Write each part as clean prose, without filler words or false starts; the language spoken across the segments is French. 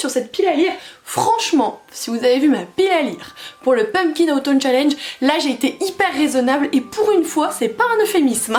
sur cette pile à lire. Franchement, si vous avez vu ma pile à lire pour le Pumpkin Autumn Challenge, là j'ai été hyper raisonnable et pour une fois c'est pas un euphémisme.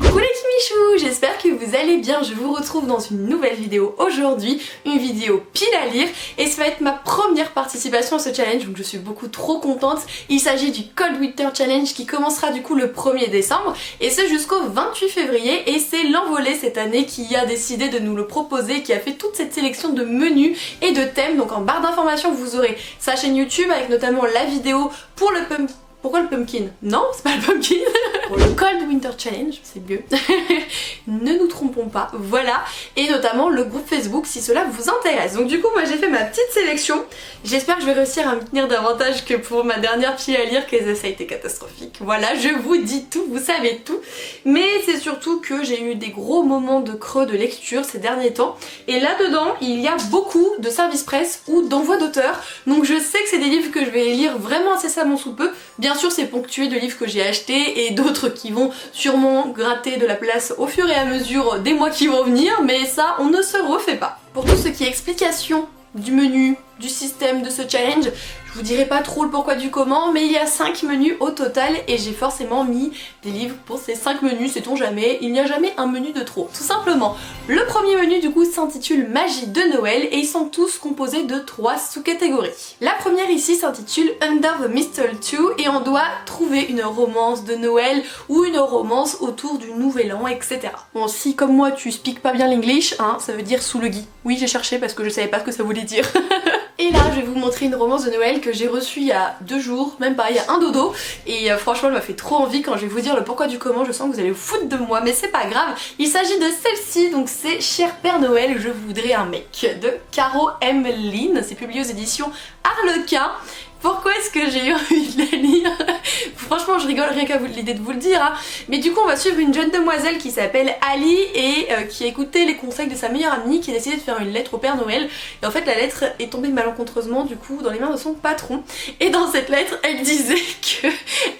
Coucou les Kimichou, j'espère que vous allez bien, je vous retrouve dans une nouvelle vidéo aujourd'hui, une vidéo pile à lire et ça va être ma première participation à ce challenge donc je suis beaucoup trop contente. Il s'agit du Cold Winter Challenge qui commencera du coup le 1er décembre et ce jusqu'au 28 février et c'est l'Envolée cette année qui a décidé de nous le proposer, qui a fait toute cette sélection de menus et de thèmes. Donc en barre d'informations vous aurez sa chaîne YouTube avec notamment la vidéo pour le pumpkin. Pourquoi le pumpkin? Non, c'est pas le pumpkin. Pour le Cold Winter Challenge, c'est mieux. Ne nous trompons pas, voilà. Et notamment le groupe Facebook si cela vous intéresse. Donc du coup, moi j'ai fait ma petite sélection. J'espère que je vais réussir à me tenir davantage que pour ma dernière pile à lire, que ça a été catastrophique. Voilà, je vous dis tout, vous savez tout. Mais c'est surtout que j'ai eu des gros moments de creux de lecture ces derniers temps. Et là-dedans, il y a beaucoup de services presse ou d'envoi d'auteurs. Donc je sais que c'est des livres que je vais lire vraiment incessamment sous peu. Bien sûr, c'est ponctué de livres que j'ai achetés et d'autres qui vont sûrement gratter de la place au fur et à mesure des mois qui vont venir, mais ça, on ne se refait pas. Pour tout ce qui est explication du menu, du système de ce challenge, je vous dirai pas trop le pourquoi du comment, mais il y a 5 menus au total et j'ai forcément mis des livres pour ces 5 menus, sait-on jamais, il n'y a jamais un menu de trop, tout simplement. Le premier menu du coup s'intitule Magie de Noël et ils sont tous composés de 3 sous-catégories. La première ici s'intitule Under the Mistletoe et on doit trouver une romance de Noël ou une romance autour du Nouvel An, etc. Bon, si comme moi tu speaks pas bien l'English, hein, ça veut dire sous le gui. Oui, j'ai cherché parce que je savais pas ce que ça voulait dire. Et là, je vais vous montrer une romance de Noël que j'ai reçue il y a 2 jours, même pas, il y a un dodo. Et franchement, elle m'a fait trop envie. Quand je vais vous dire le pourquoi du comment, je sens que vous allez vous foutre de moi, mais c'est pas grave. Il s'agit de celle-ci, donc c'est Cher Père Noël, je voudrais un mec, de Caro M. Lynn. C'est publié aux éditions Harlequin. Pourquoi est-ce que j'ai eu envie de la lire? Franchement, je rigole rien qu'à l'idée de vous le dire, hein. Mais du coup, on va suivre une jeune demoiselle qui s'appelle Ali et qui a écouté les conseils de sa meilleure amie qui a décidé de faire une lettre au Père Noël. Et en fait, la lettre est tombée malencontreusement du coup dans les mains de son patron. Et dans cette lettre, elle disait que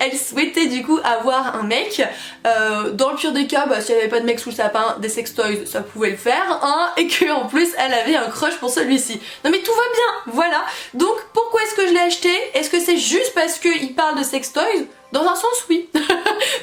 elle souhaitait du coup avoir un mec. Dans le pire des cas, bah, si elle avait pas de mec sous le sapin, des sextoys, ça pouvait le faire, hein. Et qu'en plus, elle avait un crush pour celui-ci. Non mais tout va bien, voilà. Donc pourquoi est-ce que je l'ai acheté? Est-ce que c'est juste parce qu'il parle de sextoys? Dans un sens, oui.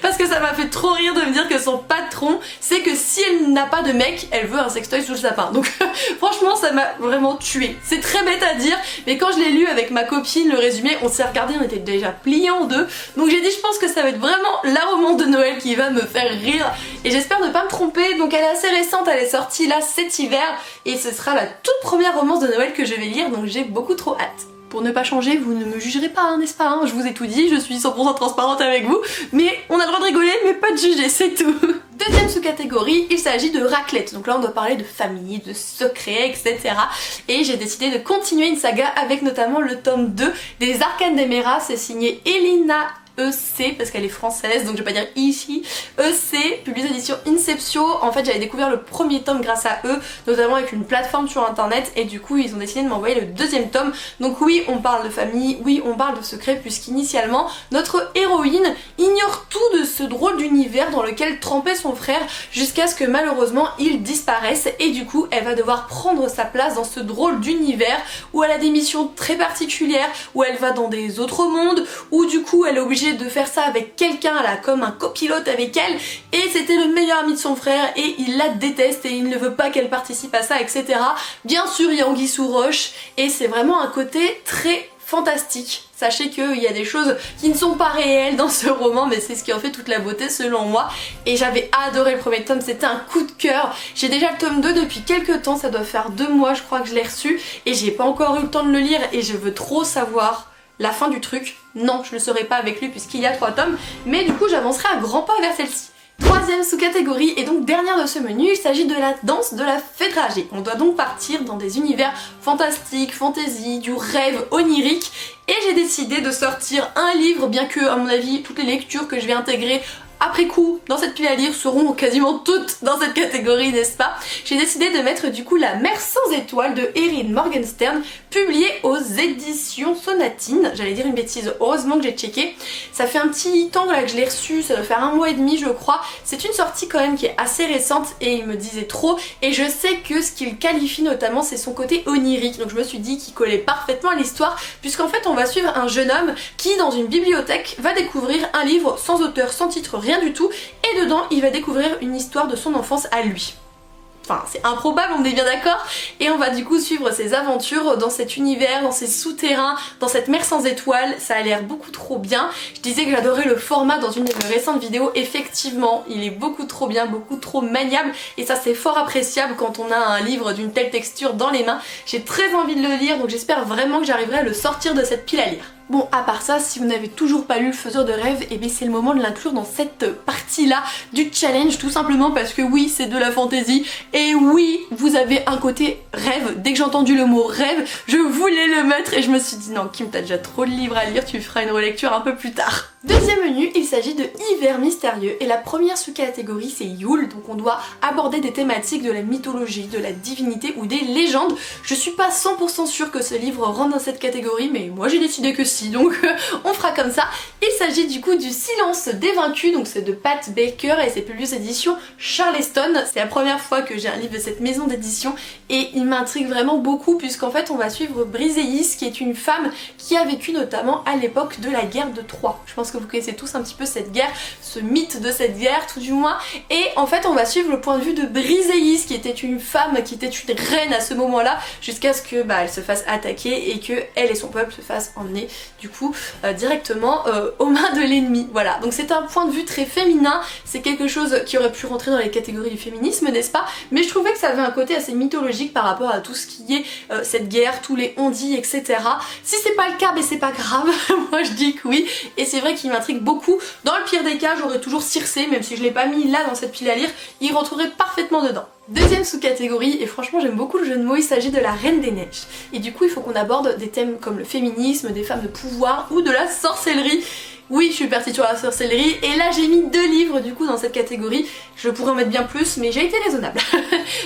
Parce que ça m'a fait trop rire de me dire que son patron sait que si elle n'a pas de mec, elle veut un sextoy sous le sapin. Donc franchement, ça m'a vraiment tuée. C'est très bête à dire, mais quand je l'ai lu avec ma copine, le résumé, on s'est regardé, on était déjà pliés en deux. Donc j'ai dit, je pense que ça va être vraiment la romance de Noël qui va me faire rire. Et j'espère ne pas me tromper. Donc elle est assez récente, elle est sortie là cet hiver. Et ce sera la toute première romance de Noël que je vais lire, donc j'ai beaucoup trop hâte. Pour ne pas changer, vous ne me jugerez pas, hein, n'est-ce pas, hein? Je vous ai tout dit, je suis 100% transparente avec vous, mais on a le droit de rigoler, mais pas de juger, c'est tout. Deuxième sous-catégorie, il s'agit de raclette. Donc là on doit parler de famille, de secrets, etc. Et j'ai décidé de continuer une saga avec notamment le tome 2 des Arcanes d'Emera, c'est signé Elina EC parce qu'elle est française, donc je vais pas dire ici. EC, publié aux éditions Inceptio. En fait, j'avais découvert le premier tome grâce à eux, notamment avec une plateforme sur internet, et du coup ils ont décidé de m'envoyer le deuxième tome. Donc oui, on parle de famille, oui, on parle de secrets, puisqu'initialement notre héroïne ignore tout de ce drôle d'univers dans lequel trempait son frère, jusqu'à ce que malheureusement il disparaisse, et du coup elle va devoir prendre sa place dans ce drôle d'univers où elle a des missions très particulières, où elle va dans des autres mondes, où du coup elle est obligée de faire ça avec quelqu'un, elle a comme un copilote avec elle, et c'était le meilleur ami de son frère et il la déteste et il ne veut pas qu'elle participe à ça, etc. Bien sûr, il y a Anguille sous roche et c'est vraiment un côté très fantastique. Sachez qu'il y a des choses qui ne sont pas réelles dans ce roman, mais c'est ce qui en fait toute la beauté selon moi. Et j'avais adoré le premier tome, c'était un coup de cœur. J'ai déjà le tome 2 depuis quelques temps, ça doit faire 2 mois je crois que je l'ai reçu, et j'ai pas encore eu le temps de le lire et je veux trop savoir la fin du truc. Non, je ne le saurai pas avec lui puisqu'il y a 3 tomes, mais du coup j'avancerai à grands pas vers celle-ci. Troisième sous-catégorie et donc dernière de ce menu, il s'agit de la danse de la fée tragique. On doit donc partir dans des univers fantastiques, fantasy, du rêve onirique, et j'ai décidé de sortir un livre, bien que à mon avis toutes les lectures que je vais intégrer après coup dans cette pile à lire seront quasiment toutes dans cette catégorie, n'est-ce pas? J'ai décidé de mettre du coup La Mer sans étoiles de Erin Morgenstern, publiée aux éditions Sonatine. J'allais dire une bêtise, heureusement que j'ai checké. Ça fait un petit temps là que je l'ai reçu, ça doit faire 1 mois et demi je crois. C'est une sortie quand même qui est assez récente et il me disait trop, et je sais que ce qu'il qualifie notamment c'est son côté onirique, donc je me suis dit qu'il collait parfaitement à l'histoire, puisqu'en fait on va suivre un jeune homme qui dans une bibliothèque va découvrir un livre sans auteur, sans titre, rien du tout, et dedans il va découvrir une histoire de son enfance à lui. Enfin, c'est improbable, on est bien d'accord. Et on va du coup suivre ses aventures dans cet univers, dans ces souterrains, dans cette mer sans étoiles. Ça a l'air beaucoup trop bien. Je disais que j'adorais le format dans une de mes récentes vidéos. Effectivement, il est beaucoup trop bien, beaucoup trop maniable. Et ça, c'est fort appréciable quand on a un livre d'une telle texture dans les mains. J'ai très envie de le lire, donc j'espère vraiment que j'arriverai à le sortir de cette pile à lire. Bon, à part ça, si vous n'avez toujours pas lu Le Faiseur de rêves, et bien c'est le moment de l'inclure dans cette partie-là du challenge, tout simplement parce que oui, c'est de la fantaisie, et oui, vous avez un côté rêve. Dès que j'ai entendu le mot rêve, je voulais le mettre et je me suis dit non, Kim, t'as déjà trop de livres à lire, tu feras une relecture un peu plus tard. Deuxième menu, il s'agit de Hiver mystérieux, et la première sous-catégorie c'est Yule, donc on doit aborder des thématiques de la mythologie, de la divinité ou des légendes. Je suis pas 100% sûre que ce livre rentre dans cette catégorie, mais moi j'ai décidé que si, donc on fera comme ça. Il s'agit du coup du Silence des vaincus, donc c'est de Pat Baker et c'est publié aux éditions Charleston. C'est la première fois que j'ai un livre de cette maison d'édition et il m'intrigue vraiment beaucoup, puisqu'en fait on va suivre Briseis, qui est une femme qui a vécu notamment à l'époque de la guerre de Troie. Je pense que vous connaissez tous un petit peu cette guerre, ce mythe de cette guerre tout du moins, et en fait on va suivre le point de vue de Briseis, qui était une femme, qui était une reine à ce moment-là, jusqu'à ce que elle se fasse attaquer et que elle et son peuple se fassent emmener du coup directement aux mains de l'ennemi. Voilà, donc c'est un point de vue très féminin, c'est quelque chose qui aurait pu rentrer dans les catégories du féminisme, n'est-ce pas, mais je trouvais que ça avait un côté assez mythologique par rapport à tout ce qui est cette guerre, tous les on-dit, etc. Si c'est pas le cas, mais c'est pas grave, moi je dis que oui, et c'est vrai qu'il m'intrigue beaucoup. Dans le pire des cas, j'aurais toujours Circé, même si je l'ai pas mis là dans cette pile à lire, il rentrerait parfaitement dedans. Deuxième sous-catégorie, et franchement j'aime beaucoup le jeu de mots, il s'agit de La Reine des Neiges. Et du coup il faut qu'on aborde des thèmes comme le féminisme, des femmes de pouvoir ou de la sorcellerie. Oui, je suis partie sur la sorcellerie et là j'ai mis 2 livres du coup dans cette catégorie. Je pourrais en mettre bien plus, mais j'ai été raisonnable.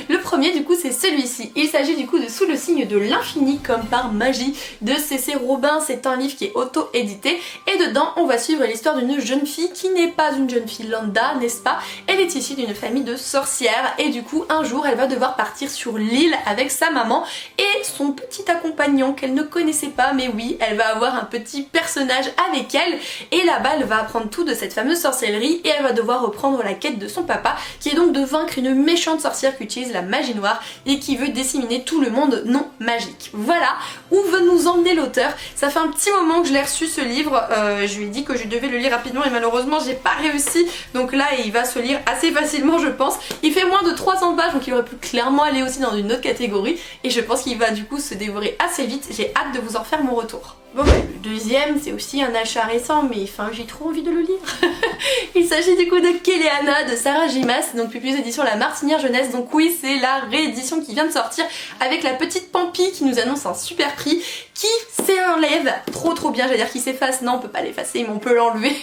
Le premier du coup c'est celui-ci. Il s'agit du coup de Sous le signe de l'infini comme par magie de C.C. Robin. C'est un livre qui est auto-édité et dedans on va suivre l'histoire d'une jeune fille qui n'est pas une jeune fille lambda, n'est-ce pas? Elle est issue d'une famille de sorcières et du coup un jour elle va devoir partir sur l'île avec sa maman et son petit accompagnant qu'elle ne connaissait pas, mais oui, elle va avoir un petit personnage avec elle. Et là-bas elle va apprendre tout de cette fameuse sorcellerie et elle va devoir reprendre la quête de son papa, qui est donc de vaincre une méchante sorcière qui utilise la magie noire et qui veut disséminer tout le monde non magique. Voilà où veut nous emmener l'auteur. Ça fait un petit moment que je l'ai reçu ce livre, je lui ai dit que je devais le lire rapidement et malheureusement j'ai pas réussi, donc là il va se lire assez facilement je pense. Il fait moins de 300 pages donc il aurait pu clairement aller aussi dans une autre catégorie et je pense qu'il va du coup se dévorer assez vite. J'ai hâte de vous en faire mon retour. Bon le deuxième c'est aussi un achat récent, mais enfin j'ai trop envie de le lire. Il s'agit du coup de Kéléana de Sarah Gimas, donc publié aux éditions La Martinière Jeunesse. Donc oui, c'est la réédition qui vient de sortir avec la petite Pampi qui nous annonce un super prix qui s'enlève trop bien. J'allais dire qu'il s'efface, non on peut pas l'effacer mais on peut l'enlever.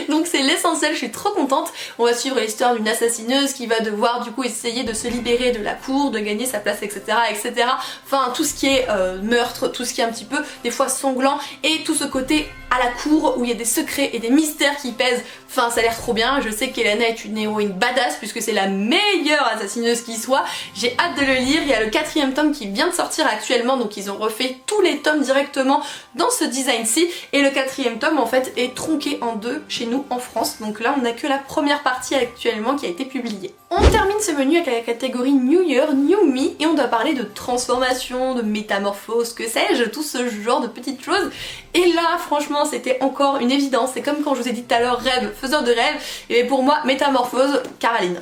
Donc c'est l'essentiel, je suis trop contente. On va suivre l'histoire d'une assassineuse qui va devoir du coup essayer de se libérer de la cour, de gagner sa place, etc. etc. Enfin tout ce qui est meurtre, tout ce qui est un petit peu des fois sanglant et tout ce côté à la cour où il y a des secrets et des mystères qui pèsent. Enfin ça a l'air trop bien. Je sais qu'Elena est une héroïne badass puisque c'est la meilleure assassineuse qui soit. J'ai hâte de le lire. Il y a le 4e tome qui vient de sortir actuellement, donc ils ont refait tous les tomes directement dans ce design-ci et le 4e tome en fait est tronqué en 2 chez nous en France. Donc là on n'a que la première partie actuellement qui a été publiée. On termine ce menu avec la catégorie New Year, New Me et on doit parler de transformation, de métamorphose, que sais-je, tout ce genre de petites choses. Et là franchement c'était encore une évidence, c'est comme quand je vous ai dit tout à l'heure rêve, faiseur de rêve, et pour moi métamorphose, Caroline.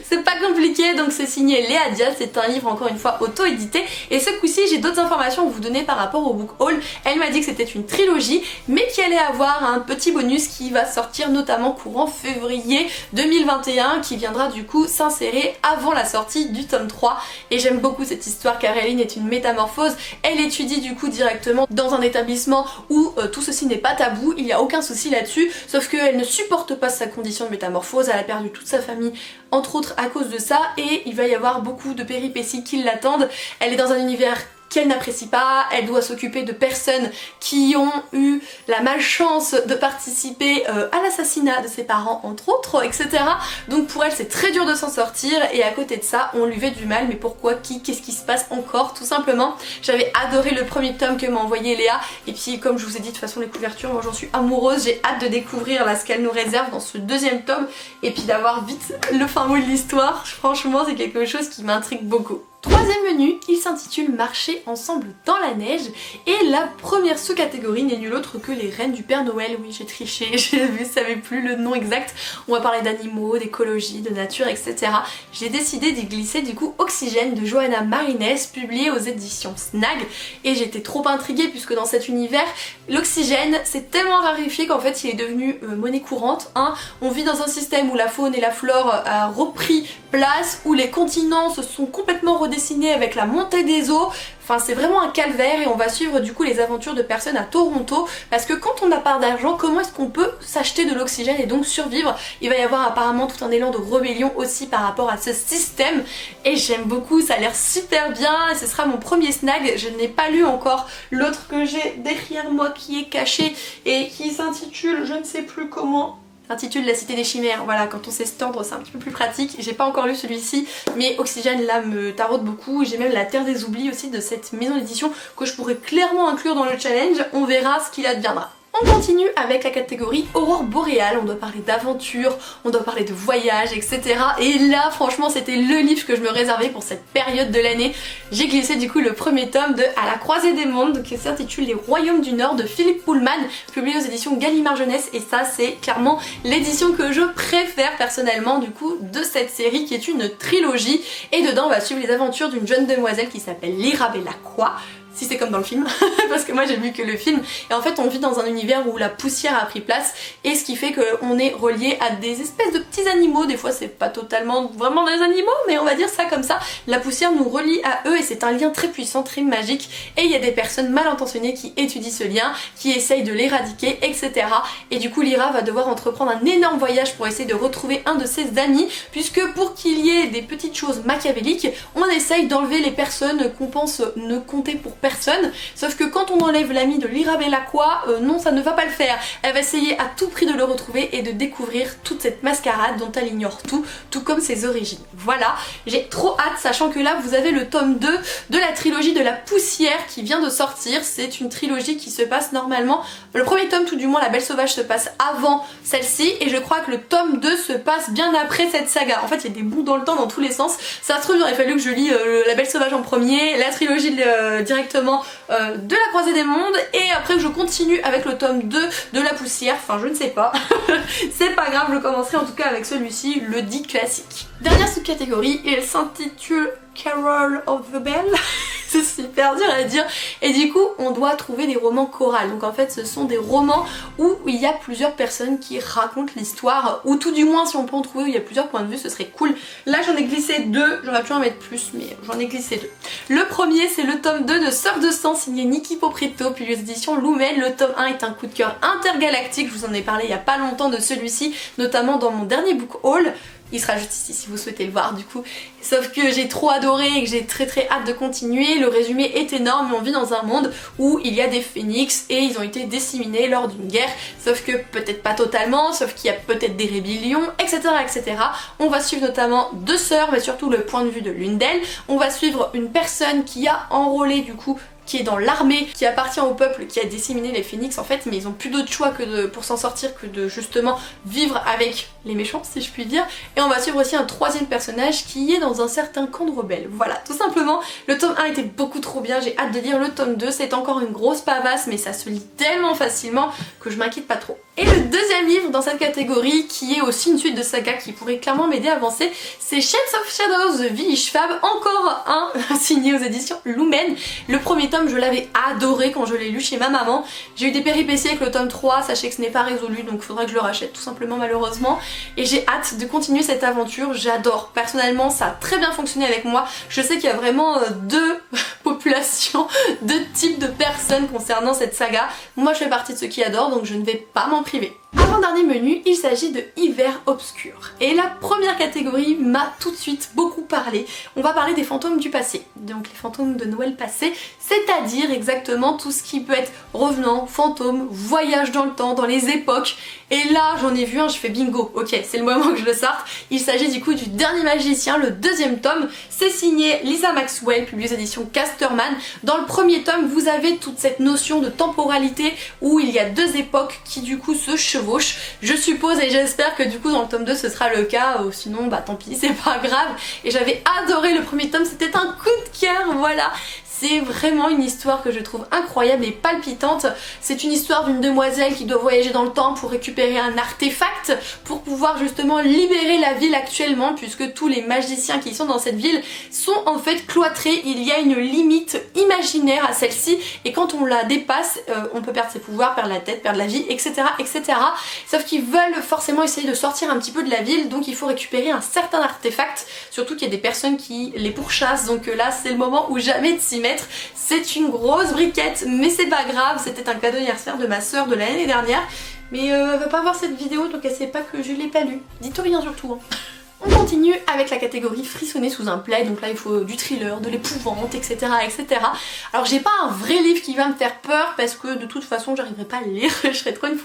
C'est pas compliqué, donc c'est signé Léa Diaz, c'est un livre encore une fois auto-édité et ce coup-ci j'ai d'autres informations à vous donner par rapport au book haul. Elle m'a dit que c'était une trilogie mais qu'il allait avoir un petit bonus qui va sortir notamment courant février 2021 qui viendra du coup s'insérer avant la sortie du tome 3 et j'aime beaucoup cette histoire car Eileen est une métamorphose. Elle étudie du coup directement dans un établissement où tout ceci n'est pas tabou, il n'y a aucun souci là-dessus, sauf qu'elle ne supporte pas sa condition de métamorphose, elle a perdu toute sa famille entre autres à cause de ça et il va y avoir beaucoup de péripéties qui l'attendent. Elle est dans un univers qu'elle n'apprécie pas, elle doit s'occuper de personnes qui ont eu la malchance de participer à l'assassinat de ses parents entre autres, etc. Donc pour elle c'est très dur de s'en sortir et à côté de ça on lui fait du mal, mais pourquoi, qui, qu'est-ce qui se passe encore tout simplement. J'avais adoré le premier tome que m'a envoyé Léa et puis comme je vous ai dit de toute façon les couvertures, moi j'en suis amoureuse, j'ai hâte de découvrir là ce qu'elle nous réserve dans ce deuxième tome et puis d'avoir vite le fin mot de l'histoire. Franchement c'est quelque chose qui m'intrigue beaucoup. Troisième menu, il s'intitule Marcher ensemble dans la neige et la première sous-catégorie n'est nulle autre que les reines du Père Noël. Oui j'ai triché, je savais plus le nom exact. On va parler d'animaux, d'écologie, de nature, etc. J'ai décidé d'y glisser du coup Oxygène de Johanna Marines, publié aux éditions Snag et j'étais trop intriguée puisque dans cet univers, l'oxygène c'est tellement raréfié qu'en fait il est devenu monnaie courante. On vit dans un système où la faune et la flore a repris place, où les continents se sont complètement redessinés avec la montée des eaux. Enfin c'est vraiment un calvaire et on va suivre du coup les aventures de personnes à Toronto parce que quand on n'a pas d'argent, comment est-ce qu'on peut s'acheter de l'oxygène et donc survivre? Il va y avoir apparemment tout un élan de rébellion aussi par rapport à ce système et j'aime beaucoup, ça a l'air super bien et ce sera mon premier snag. Je n'ai pas lu encore l'autre que j'ai derrière moi qui est caché et qui s'intitule je ne sais plus comment. Intitule La Cité des Chimères, voilà, quand on sait se tendre c'est un petit peu plus pratique. J'ai pas encore lu celui-ci mais Oxygène là me taraude beaucoup. J'ai même La Terre des Oublis aussi de cette maison d'édition que je pourrais clairement inclure dans le challenge, on verra ce qu'il adviendra. On continue avec la catégorie Aurore Boréale, on doit parler d'aventure, on doit parler de voyage, etc. Et là franchement c'était le livre que je me réservais pour cette période de l'année. J'ai glissé du coup le premier tome de À la croisée des mondes qui s'intitule Les Royaumes du Nord de Philippe Pullman, publié aux éditions Gallimard Jeunesse et ça c'est clairement l'édition que je préfère personnellement du coup de cette série qui est une trilogie et dedans on va suivre les aventures d'une jeune demoiselle qui s'appelle Lyra Bellacqua. Si c'est comme dans le film, parce que moi j'ai vu que le film, et en fait on vit dans un univers où la poussière a pris place, et ce qui fait qu'on est relié à des espèces de petits animaux, des fois c'est pas totalement vraiment des animaux, mais on va dire ça comme ça, la poussière nous relie à eux, et c'est un lien très puissant, très magique, et il y a des personnes mal intentionnées qui étudient ce lien, qui essayent de l'éradiquer, etc. Et du coup Lyra va devoir entreprendre un énorme voyage pour essayer de retrouver un de ses amis, puisque pour qu'il y ait des petites choses machiavéliques, on essaye d'enlever les personnes qu'on pense ne compter pour personne, sauf que quand on enlève l'ami de Lyra Bellacqua, non ça ne va pas le faire. Elle va essayer à tout prix de le retrouver et de découvrir toute cette mascarade dont elle ignore tout comme ses origines. Voilà, j'ai trop hâte, sachant que là vous avez le tome 2 de la trilogie de la poussière qui vient de sortir. C'est une trilogie qui se passe normalement, le premier tome tout du moins, La Belle Sauvage, se passe avant celle-ci et je crois que le tome 2 se passe bien après cette saga. En fait il y a des bouts dans le temps dans tous les sens, ça se trouve il aurait fallu que je lis La Belle Sauvage en premier, la trilogie directement de La Croisée des Mondes et après que je continue avec le tome 2 de La Poussière, enfin je ne sais pas. C'est pas grave, je commencerai en tout cas avec celui-ci, le dit classique. Dernière sous-catégorie, il s'intitule Carol of the Bell. C'est super dur à dire et du coup on doit trouver des romans chorales, donc en fait ce sont des romans où il y a plusieurs personnes qui racontent l'histoire, ou tout du moins si on peut en trouver où il y a plusieurs points de vue ce serait cool. Là j'en ai glissé deux, j'aurais pu en mettre plus mais j'en ai glissé deux. Le premier c'est le tome 2 de Sœurs de sang signé Niki Popretto puis les éditions Lumel. Le tome 1 est un coup de cœur intergalactique, je vous en ai parlé il y a pas longtemps de celui-ci, notamment dans mon dernier book haul. Il sera juste ici si vous souhaitez le voir du coup. Sauf que j'ai trop adoré et que j'ai très hâte de continuer. Le résumé est énorme, on vit dans un monde où il y a des phénix et ils ont été disséminés lors d'une guerre. Sauf que peut-être pas totalement, sauf qu'il y a peut-être des rébellions, etc. etc. On va suivre notamment deux sœurs, mais surtout le point de vue de l'une d'elles. On va suivre une personne qui a enrôlé du coup, qui est dans l'armée, qui appartient au peuple qui a disséminé les phénix en fait, mais ils ont plus d'autre choix que pour s'en sortir que de justement vivre avec les méchants si je puis dire. Et on va suivre aussi un troisième personnage qui est dans un certain camp de rebelles. Voilà, tout simplement, le tome 1 était beaucoup trop bien, j'ai hâte de lire le tome 2, c'est encore une grosse pavasse mais ça se lit tellement facilement que je m'inquiète pas trop. Et le deuxième livre dans cette catégorie, qui est aussi une suite de saga qui pourrait clairement m'aider à avancer, c'est Shades of Shadows The Village Fab, encore un signé aux éditions Lumen. Le premier tome, je l'avais adoré quand je l'ai lu chez ma maman. J'ai eu des péripéties avec le tome 3, sachez que ce n'est pas résolu, donc il faudra que je le rachète tout simplement malheureusement. Et j'ai hâte de continuer cette aventure, j'adore. Personnellement, ça a très bien fonctionné avec moi. Je sais qu'il y a vraiment deux populations, deux types de personnes concernant cette saga. Moi je fais partie de ceux qui adorent, donc je ne vais pas m'en priver. Avant-dernier menu, il s'agit de Hiver Obscur. Et la première catégorie m'a tout de suite beaucoup parlé. On va parler des fantômes du passé, donc les fantômes de Noël passé, c'est-à-dire exactement tout ce qui peut être revenant, fantôme, voyage dans le temps, dans les époques. Et là, j'en ai vu un, je fais bingo, ok, c'est le moment que je le sorte. Il s'agit du coup du Dernier Magicien, le deuxième tome. C'est signé Lisa Maxwell, publié aux éditions Casterman. Dans le premier tome, vous avez toute cette notion de temporalité où il y a deux époques qui du coup se chevauchent. Je suppose et j'espère que du coup dans le tome 2 ce sera le cas, sinon bah tant pis, c'est pas grave. Et j'avais adoré le premier tome, c'était un coup de cœur, voilà. C'est vraiment une histoire que je trouve incroyable et palpitante. C'est une histoire d'une demoiselle qui doit voyager dans le temps pour récupérer un artefact pour pouvoir justement libérer la ville actuellement, puisque tous les magiciens qui sont dans cette ville sont en fait cloîtrés. Il y a une limite imaginaire à celle-ci et quand on la dépasse, on peut perdre ses pouvoirs, perdre la tête, perdre la vie, etc. etc. Sauf qu'ils veulent forcément essayer de sortir un petit peu de la ville, donc il faut récupérer un certain artefact, surtout qu'il y a des personnes qui les pourchassent, donc là c'est le moment ou jamais de s'y mettre. C'est une grosse briquette, mais c'est pas grave, c'était un cadeau d'anniversaire de ma soeur de l'année dernière, mais elle va pas voir cette vidéo donc elle sait pas que je l'ai pas lu. Dites rien surtout hein. On continue avec la catégorie frissonner sous un plaid, donc là il faut du thriller, de l'épouvante, etc. etc. Alors j'ai pas un vrai livre qui va me faire peur parce que de toute façon j'arriverai pas à le lire, je serais trop une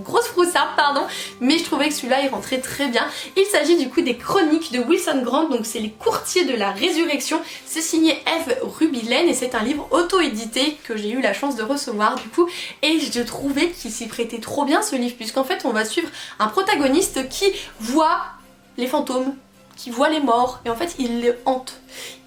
grosse froussarde, pardon, mais je trouvais que celui-là il rentrait très bien. Il s'agit du coup des chroniques de Wilson Grant, donc c'est les courtiers de la résurrection, c'est signé Eve Rubilène et c'est un livre auto-édité que j'ai eu la chance de recevoir du coup, et je trouvais qu'il s'y prêtait trop bien ce livre, puisqu'en fait on va suivre un protagoniste qui voit les fantômes, qui voit les morts, et en fait il les hante.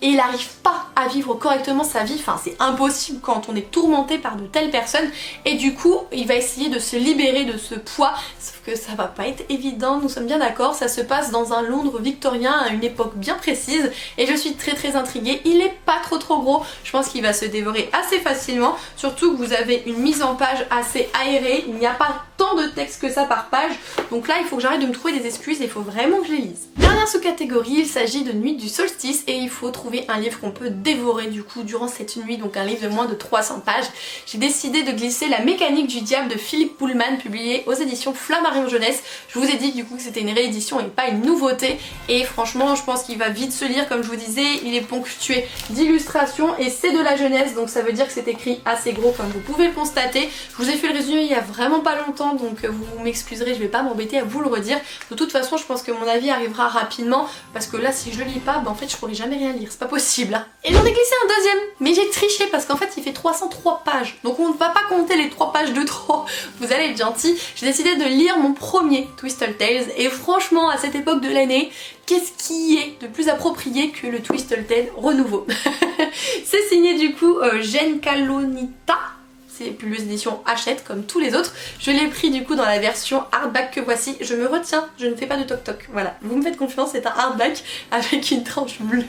Et il n'arrive pas à vivre correctement sa vie, enfin c'est impossible quand on est tourmenté par de telles personnes, et du coup il va essayer de se libérer de ce poids, sauf que ça va pas être évident, nous sommes bien d'accord, ça se passe dans un Londres victorien à une époque bien précise, et je suis très intriguée. Il est pas trop gros, je pense qu'il va se dévorer assez facilement, surtout que vous avez une mise en page assez aérée, il n'y a pas tant de texte que ça par page, donc là il faut que j'arrête de me trouver des excuses et il faut vraiment que je les lise. Dernière sous-catégorie, il s'agit de Nuit du solstice, et il faut trouver un livre qu'on peut dévorer du coup durant cette nuit, donc un livre de moins de 300 pages. J'ai décidé de glisser La mécanique du diable de Philippe Pullman, publié aux éditions Flammarion Jeunesse. Je vous ai dit du coup que c'était une réédition et pas une nouveauté, et franchement je pense qu'il va vite se lire, comme je vous disais, il est ponctué d'illustrations et c'est de la jeunesse, donc ça veut dire que c'est écrit assez gros comme vous pouvez le constater. Je vous ai fait le résumé il y a vraiment pas longtemps, donc vous m'excuserez, je vais pas m'embêter à vous le redire. De toute façon je pense que mon avis arrivera rapidement, parce que là si je le lis pas, bah, en fait je pourrais jamais rien lire, c'est pas possible hein. Et j'en ai glissé un deuxième, mais j'ai triché parce qu'en fait il fait 303 pages, donc on ne va pas compter les 3 pages de trop, vous allez être gentils. J'ai décidé de lire mon premier Twisted Tales, et franchement à cette époque de l'année, qu'est-ce qui est de plus approprié que le Twisted Tales renouveau. C'est signé du coup Jen Kalonita. C'est publié aux éditions Hachette comme tous les autres. Je l'ai pris du coup dans la version hardback que voici. Je me retiens, je ne fais pas de toc toc. Voilà, vous me faites confiance, c'est un hardback avec une tranche bleue.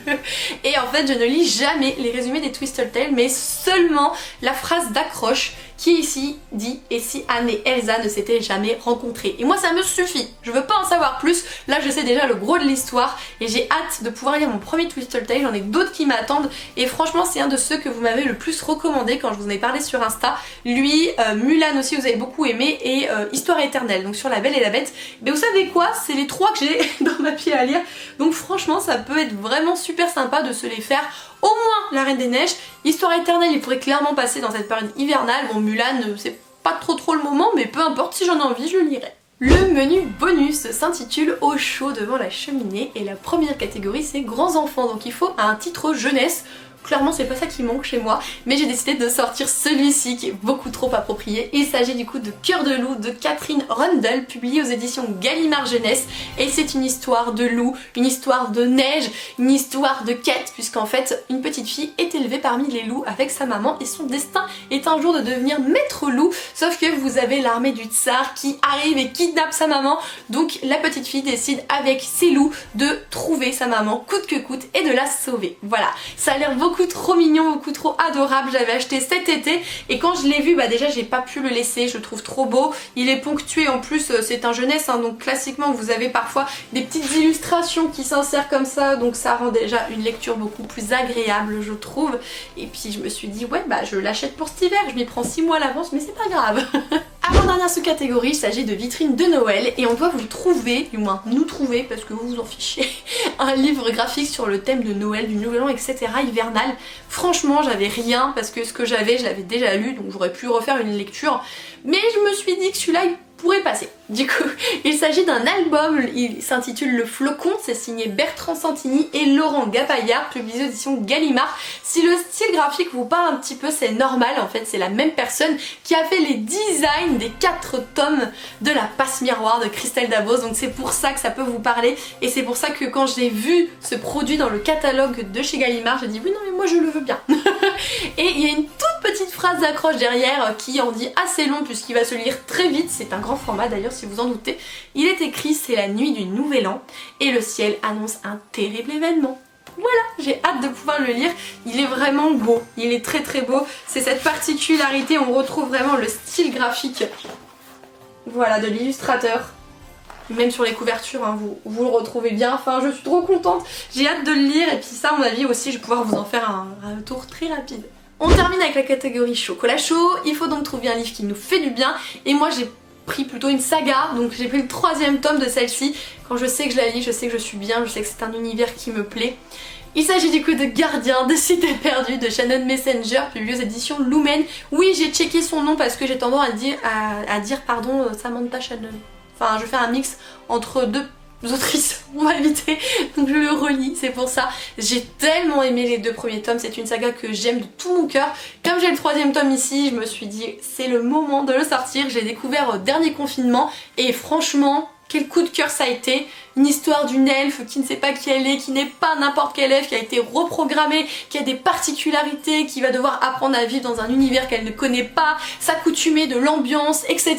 Et en fait je ne lis jamais les résumés des Twisted Tales, mais seulement la phrase d'accroche qui ici dit « Et si Anne et Elsa ne s'étaient jamais rencontrées ?» Et moi ça me suffit, je veux pas en savoir plus. Là je sais déjà le gros de l'histoire et j'ai hâte de pouvoir lire mon premier Twisted Tale. J'en ai d'autres qui m'attendent, et franchement c'est un de ceux que vous m'avez le plus recommandé quand je vous en ai parlé sur Insta. Lui, Mulan aussi vous avez beaucoup aimé, et Histoire éternelle, donc sur La Belle et la Bête. Mais vous savez quoi, c'est les 3 que j'ai dans ma pile à lire, donc franchement ça peut être vraiment super sympa de se les faire. Au moins La Reine des Neiges, Histoire éternelle il pourrait clairement passer dans cette période hivernale. Bon Mulan c'est pas trop le moment, mais peu importe, si j'en ai envie je le lirai. Le menu bonus s'intitule Au chaud devant la cheminée, et la première catégorie c'est grands enfants, donc il faut un titre jeunesse. clairement c'est pas ça qui manque chez moi, mais j'ai décidé de sortir celui-ci qui est beaucoup trop approprié. Il s'agit du coup de Cœur de loup de Catherine Rundle, publié aux éditions Gallimard Jeunesse, et c'est une histoire de loup, une histoire de neige, une histoire de quête, puisqu'en fait une petite fille est élevée parmi les loups avec sa maman et son destin est un jour de devenir maître loup, sauf que vous avez l'armée du tsar qui arrive et kidnappe sa maman, donc la petite fille décide avec ses loups de trouver sa maman coûte que coûte et de la sauver. Voilà, ça a l'air beaucoup trop mignon, beaucoup trop adorable, j'avais acheté cet été et quand je l'ai vu, bah déjà j'ai pas pu le laisser, je le trouve trop beau, il est ponctué en plus, c'est un jeunesse, hein, donc classiquement vous avez parfois des petites illustrations qui s'insèrent comme ça, donc ça rend déjà une lecture beaucoup plus agréable je trouve, et puis je me suis dit ouais bah je l'achète pour cet hiver, je m'y prends 6 mois à l'avance mais c'est pas grave. Avant-dernière sous-catégorie, il s'agit de vitrine de Noël et on doit vous trouver, du moins nous trouver parce que vous vous en fichez, un livre graphique sur le thème de Noël, du Nouvel An, etc. hivernal. Franchement j'avais rien parce que ce que j'avais je l'avais déjà lu donc j'aurais pu refaire une lecture, mais je me suis dit que celui-là il pourrait passer. Du coup, il s'agit d'un album, il s'intitule Le Flocon, c'est signé Bertrand Santini et Laurent Gapaillard, publié aux éditions Gallimard. Si le style graphique vous parle un petit peu, c'est normal, en fait c'est la même personne qui a fait les designs des 4 tomes de La Passe Miroir de Christelle Dabos, donc c'est pour ça que ça peut vous parler et c'est pour ça que quand j'ai vu ce produit dans le catalogue de chez Gallimard, j'ai dit oui non mais moi je le veux bien. Et il y a une toute petite phrase d'accroche derrière qui en dit assez long puisqu'il va se lire très vite, c'est un grand format d'ailleurs si vous en doutez. Il est écrit c'est la nuit du Nouvel An et le ciel annonce un terrible événement. Voilà, j'ai hâte de pouvoir le lire, il est vraiment beau, il est très très beau, c'est cette particularité, on retrouve vraiment le style graphique, voilà, de l'illustrateur. Même sur les couvertures, hein, vous le retrouvez bien, enfin je suis trop contente, j'ai hâte de le lire et puis ça à mon avis aussi je vais pouvoir vous en faire un tour très rapide. On termine avec la catégorie chocolat chaud, il faut donc trouver un livre qui nous fait du bien et moi j'ai pris plutôt une saga, donc j'ai pris le 3e tome de celle-ci. Quand je sais que je la lis, je sais que je suis bien, je sais que c'est un univers qui me plaît. Il s'agit du coup de Gardien de Cité Perdue de Shannon Messenger, publié aux éditions Lumen. Oui, j'ai checké son nom parce que j'ai tendance à dire pardon, Samantha Shannon. Enfin, je fais un mix entre deux autrices, on va éviter, donc je le relis, c'est pour ça. J'ai tellement aimé les 2 premiers tomes, c'est une saga que j'aime de tout mon cœur. Comme j'ai le 3e tome ici, je me suis dit c'est le moment de le sortir. Je l'ai découvert au dernier confinement et franchement quel coup de cœur ça a été. Une histoire d'une elfe qui ne sait pas qui elle est, qui n'est pas n'importe quelle elfe, qui a été reprogrammée, qui a des particularités, qui va devoir apprendre à vivre dans un univers qu'elle ne connaît pas, s'accoutumer de l'ambiance, etc.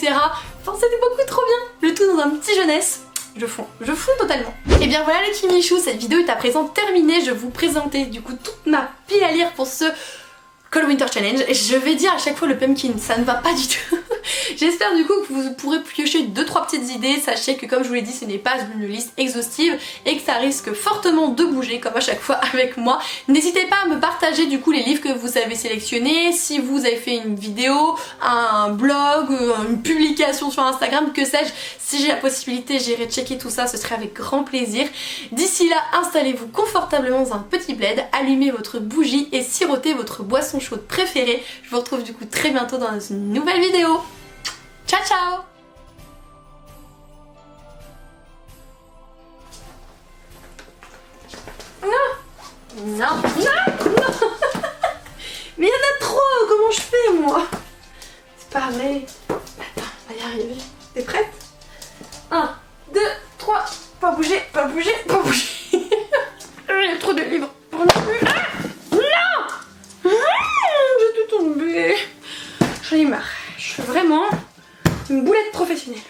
Enfin c'était beaucoup trop bien, le tout dans un petit jeunesse. Je fonds totalement. Et bien voilà les Kimichou, cette vidéo est à présent terminée. Je vous présentais du coup toute ma pile à lire pour ce Cold Winter Challenge. Et je vais dire à chaque fois le pumpkin, ça ne va pas du tout. J'espère du coup que vous pourrez piocher 2-3 petites idées. Sachez que comme je vous l'ai dit, ce n'est pas une liste exhaustive et que ça risque fortement de bouger comme à chaque fois avec moi. N'hésitez pas à me partager du coup les livres que vous avez sélectionnés, si vous avez fait une vidéo, un blog, une publication sur Instagram, que sais-je. Si j'ai la possibilité, j'irai checker tout ça, ce serait avec grand plaisir. D'ici là, installez-vous confortablement dans un petit bled, allumez votre bougie et sirotez votre boisson chaude préférée. Je vous retrouve du coup très bientôt dans une nouvelle vidéo. Ciao ciao! Non! Non! Non! Non! Mais il y en a trop! Comment je fais moi? C'est pas vrai! Attends, on va y arriver. T'es prête? 1, 2, 3, pas bouger, pas bouger, pas bouger. Il y a trop de livres. Ah non! J'ai tout tombé. J'en ai marre. Je suis vraiment une boulette professionnelle.